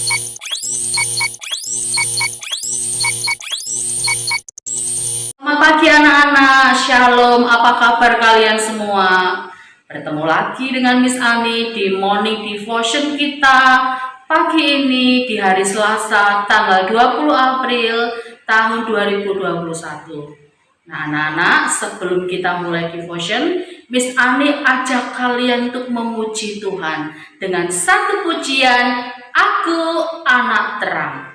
Selamat pagi anak-anak, Shalom, apa kabar kalian semua? Bertemu lagi dengan Miss Ani di Morning Devotion kita pagi ini di hari Selasa tanggal 20 April tahun 2021. Nah anak-anak, sebelum kita mulai devotion, Miss Ani ajak kalian untuk memuji Tuhan dengan satu pujian, Aku Anak Terang.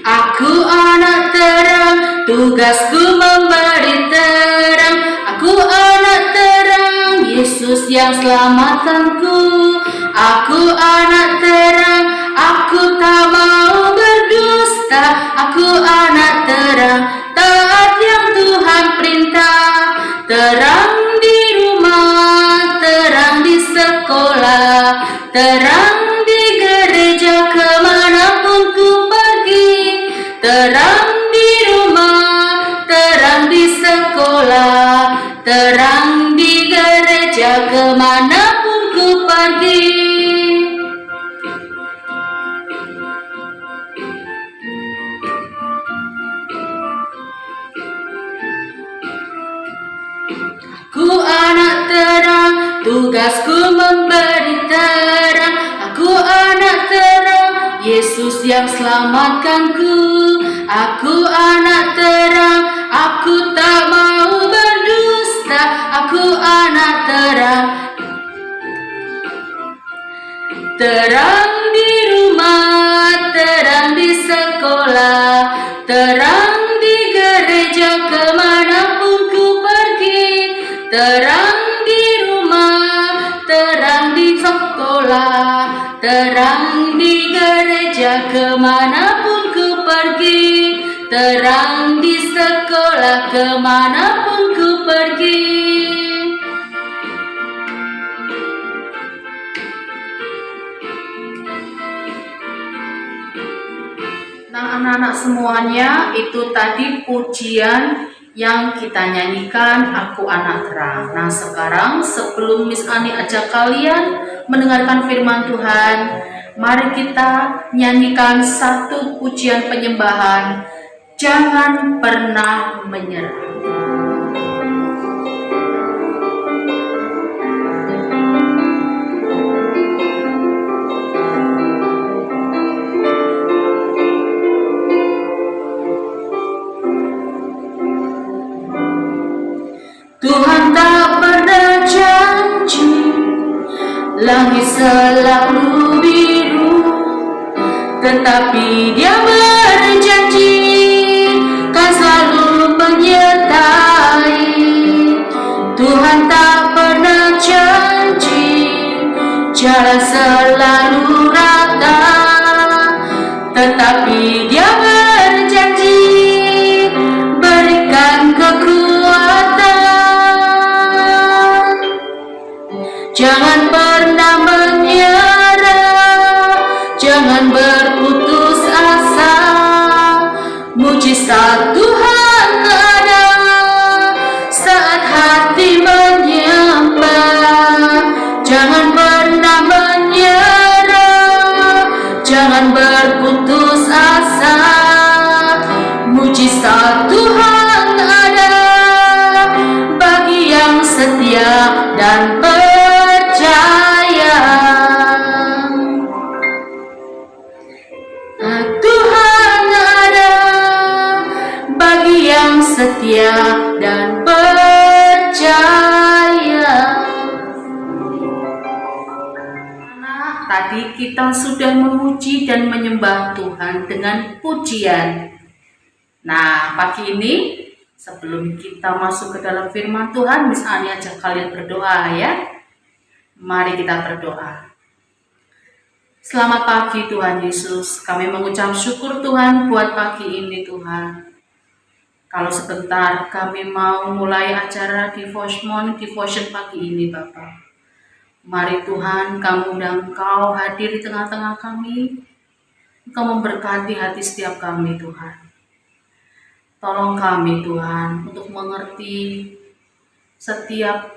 Aku anak terang, tugasku memberi terang. Aku anak terang, Yesus yang selamatkanku. Aku anak terang, aku tak mau berdusta. Aku anak terang, taat yang Tuhan perintah. Terang di rumah, terang di sekolah, terang di gereja, kemanapun ku pergi. Terang di rumah, terang di sekolah, terang di gereja, kemanapun ku pergi. Aku anak terang, tugasku memberi terang. Aku anak terang, Yesus yang selamatkanku. Aku anak terang, aku tak mau berdusta. Aku anak terang, terang di rumah, terang di sekolah, terang di gereja, kemanapun ku pergi. Terang di rumah, terang di sekolah, terang di gereja, kemanapun ku pergi. Terang di sekolah, kemanapun ku pergi. Nah anak-anak semuanya, itu tadi pujian yang kita nyanyikan, Aku Anak Terang. Nah sekarang sebelum Miss Ani ajak kalian mendengarkan firman Tuhan, mari kita nyanyikan satu pujian penyembahan, Jangan Pernah Menyerah. Tuhan tak pernah janji langit selalu biru, tetapi Dia berjanji kan selalu menyertai. Tuhan tak pernah janji jalan selalu rata, tetapi Dia berjanji berikan kekuatan. Jangan pernah menyerah, jangan berputus asa. Mujizat Tuhan ada saat hati menyembah. Jangan pernah menyerah, jangan berputus asa. Mujizat Tuhan ada bagi yang setia dan percaya. Tuhan ada bagi yang setia dan percaya. Anak, tadi kita sudah memuji dan menyembah Tuhan dengan pujian. Nah, pagi ini sebelum kita masuk ke dalam firman Tuhan, Miss Ani ajak kalian berdoa ya. Mari kita berdoa. Selamat pagi Tuhan Yesus, kami mengucap syukur Tuhan buat pagi ini Tuhan. Kalau sebentar kami mau mulai acara devotion pagi ini Bapak. Mari Tuhan, kamu dan Engkau hadir di tengah-tengah kami. Engkau memberkati hati setiap kami Tuhan. Tolong kami Tuhan untuk mengerti setiap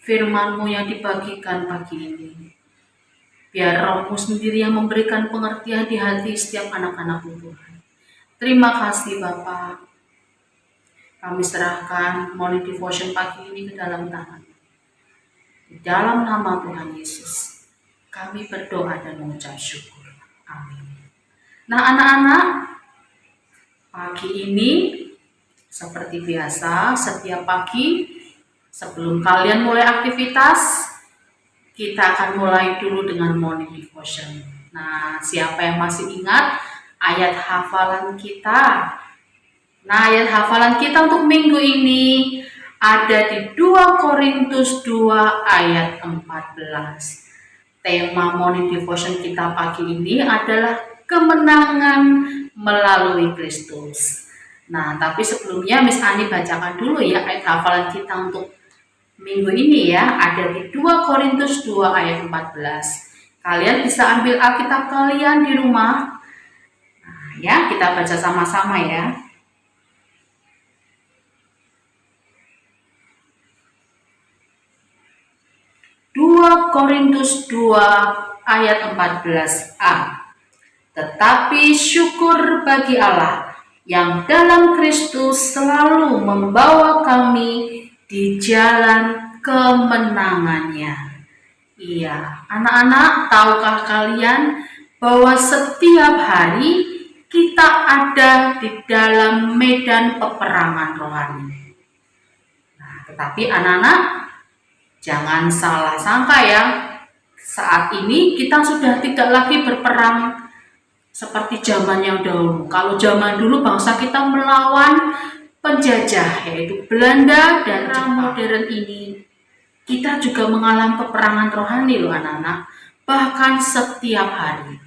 firman-Mu yang dibagikan pagi ini. Biar Roh-Mu sendiri yang memberikan pengertian di hati setiap anak-anak-Mu Tuhan. Terima kasih Bapa. Kami serahkan morning devotion pagi ini ke dalam tangan. Di dalam nama Tuhan Yesus, kami berdoa dan mengucap syukur. Amin. Nah anak-anak, pagi ini seperti biasa, setiap pagi sebelum kalian mulai aktivitas, kita akan mulai dulu dengan morning devotion. Nah, siapa yang masih ingat ayat hafalan kita? Nah, ayat hafalan kita untuk minggu ini ada di 2 Korintus 2 ayat 14. Tema morning devotion kita pagi ini adalah kemenangan melalui Kristus. Nah, tapi sebelumnya Miss Ani bacakan dulu ya ayat hafalan kita untuk minggu ini ya. Ada di 2 Korintus 2 ayat 14. Kalian bisa ambil Alkitab kalian di rumah. Nah, ya, kita baca sama-sama ya. 2 Korintus 2 ayat 14a. Tetapi syukur bagi Allah yang dalam Kristus selalu membawa kami di jalan kemenangannya. Iya, anak-anak, tahukah kalian bahwa setiap hari kita ada di dalam medan peperangan rohani. Nah, tetapi anak-anak, jangan salah sangka ya, saat ini kita sudah tidak lagi berperang seperti zaman yang dahulu. Kalau zaman dulu bangsa kita melawan penjajah yaitu Belanda dan Jepang. Modern ini kita juga mengalami peperangan rohani loh anak-anak, bahkan setiap hari.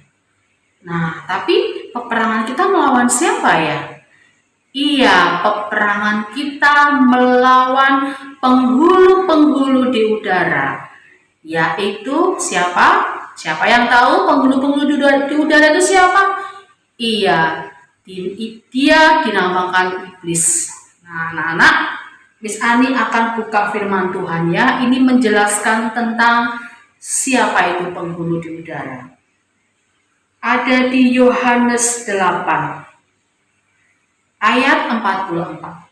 Nah, tapi peperangan kita melawan siapa ya? Iya, peperangan kita melawan penghulu-penghulu di udara. Yaitu siapa? Siapa yang tahu penghulu-penghulu di udara itu siapa? Iya, dia dinamakan iblis. Nah, anak-anak, Miss Ani akan buka firman Tuhan ya. Ini menjelaskan tentang siapa itu penghulu di udara. Ada di Yohanes 8 ayat 44.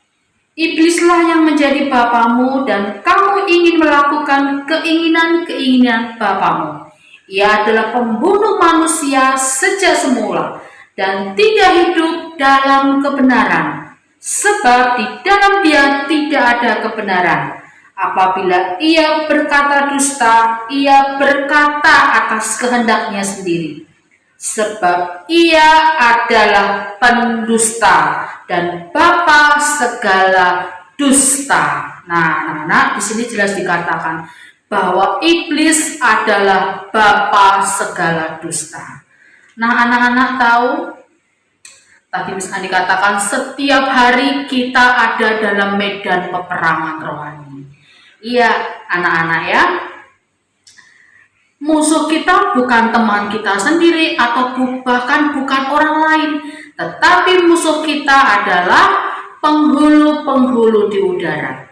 Iblislah yang menjadi bapamu dan kamu ingin melakukan keinginan-keinginan bapamu. Ia adalah pembunuh manusia sejak semula dan tidak hidup dalam kebenaran, sebab di dalam dia tidak ada kebenaran. Apabila ia berkata dusta, ia berkata atas kehendaknya sendiri, sebab ia adalah pendusta dan bapa segala dusta. Nah, anak-anak, di sini jelas dikatakan bahwa iblis adalah bapa segala dusta. Nah, anak-anak tahu, tadi Miss Ani katakan setiap hari kita ada dalam medan peperangan rohani. Iya, anak-anak ya. Musuh kita bukan teman kita sendiri atau bahkan bukan orang lain, tetapi musuh kita adalah penghulu-penghulu di udara.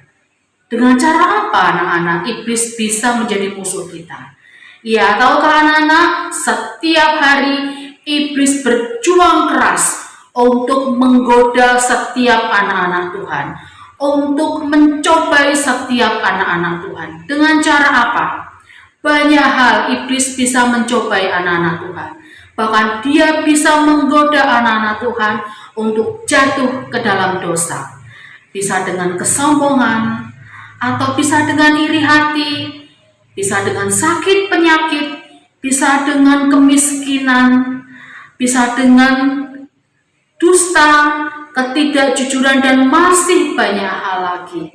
Dengan cara apa anak-anak iblis bisa menjadi musuh kita? Ya, tahukah anak-anak, setiap hari iblis berjuang keras untuk menggoda setiap anak-anak Tuhan, untuk mencobai setiap anak-anak Tuhan. Dengan cara apa? Banyak hal iblis bisa mencobai anak-anak Tuhan. Bahkan dia bisa menggoda anak-anak Tuhan untuk jatuh ke dalam dosa. Bisa dengan kesombongan, atau bisa dengan iri hati, bisa dengan sakit penyakit, bisa dengan kemiskinan, bisa dengan dusta, ketidakjujuran, dan masih banyak hal lagi.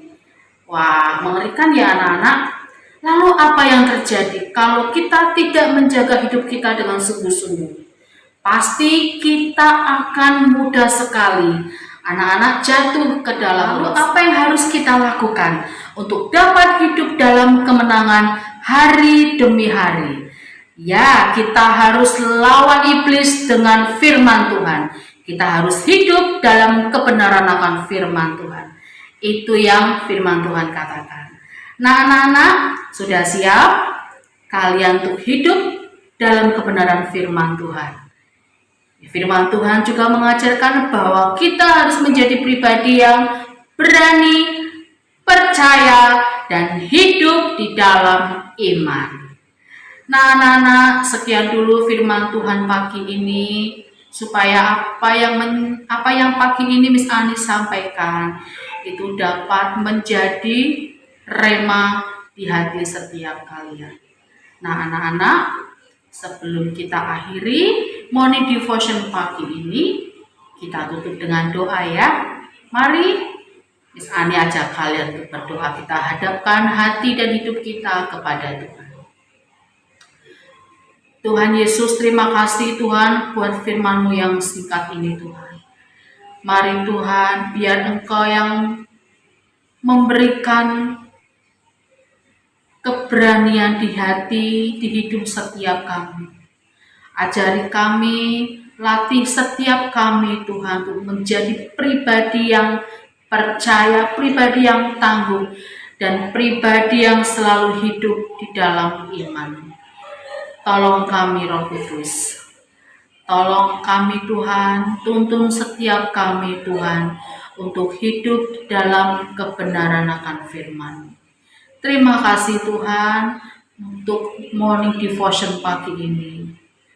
Wah, mengerikan ya anak-anak. Lalu apa yang terjadi kalau kita tidak menjaga hidup kita dengan sungguh-sungguh? Pasti kita akan mudah sekali anak-anak jatuh ke dalam. Lalu apa yang harus kita lakukan untuk dapat hidup dalam kemenangan hari demi hari? Ya, kita harus lawan iblis dengan firman Tuhan. Kita harus hidup dalam kebenaran akan firman Tuhan. Itu yang firman Tuhan katakan. Nah, anak-anak, sudah siap kalian untuk hidup dalam kebenaran firman Tuhan? Firman Tuhan juga mengajarkan bahwa kita harus menjadi pribadi yang berani, percaya, dan hidup di dalam iman. Nah, anak-anak, sekian dulu firman Tuhan pagi ini, supaya apa yang pagi ini Miss Ani sampaikan itu dapat menjadi rema di hati setiap kalian. Nah, anak-anak, sebelum kita akhiri morning devotion pagi ini, kita tutup dengan doa ya. Mari Miss Ani ajak kalian untuk berdoa. Kita hadapkan hati dan hidup kita kepada Tuhan. Tuhan Yesus, terima kasih Tuhan buat firman-Mu yang singkat ini Tuhan. Mari Tuhan, biar Engkau yang memberikan keberanian di hati, di hidup setiap kami. Ajari kami, latih setiap kami Tuhan untuk menjadi pribadi yang percaya, pribadi yang tangguh, dan pribadi yang selalu hidup di dalam iman. Tolong kami Roh Kudus, tolong kami Tuhan, tuntun setiap kami Tuhan untuk hidup dalam kebenaran akan firman. Terima kasih Tuhan untuk morning devotion pagi ini.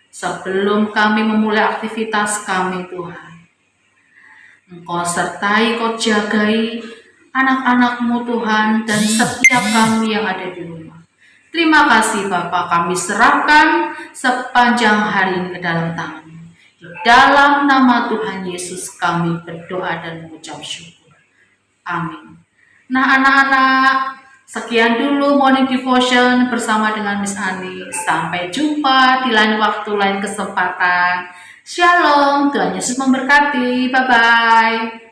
Sebelum kami memulai aktivitas kami Tuhan, Engkau sertai, Kau jagai anak-anak-Mu Tuhan dan setiap kami yang ada di rumah. Terima kasih Bapa, kami serahkan sepanjang hari ini ke dalam tangan-Mu. Di dalam nama Tuhan Yesus kami berdoa dan mengucap syukur. Amin. Nah, anak-anak, sekian dulu morning devotion bersama dengan Miss Ani. Sampai jumpa di lain waktu, lain kesempatan. Shalom, Tuhan Yesus memberkati. Bye-bye.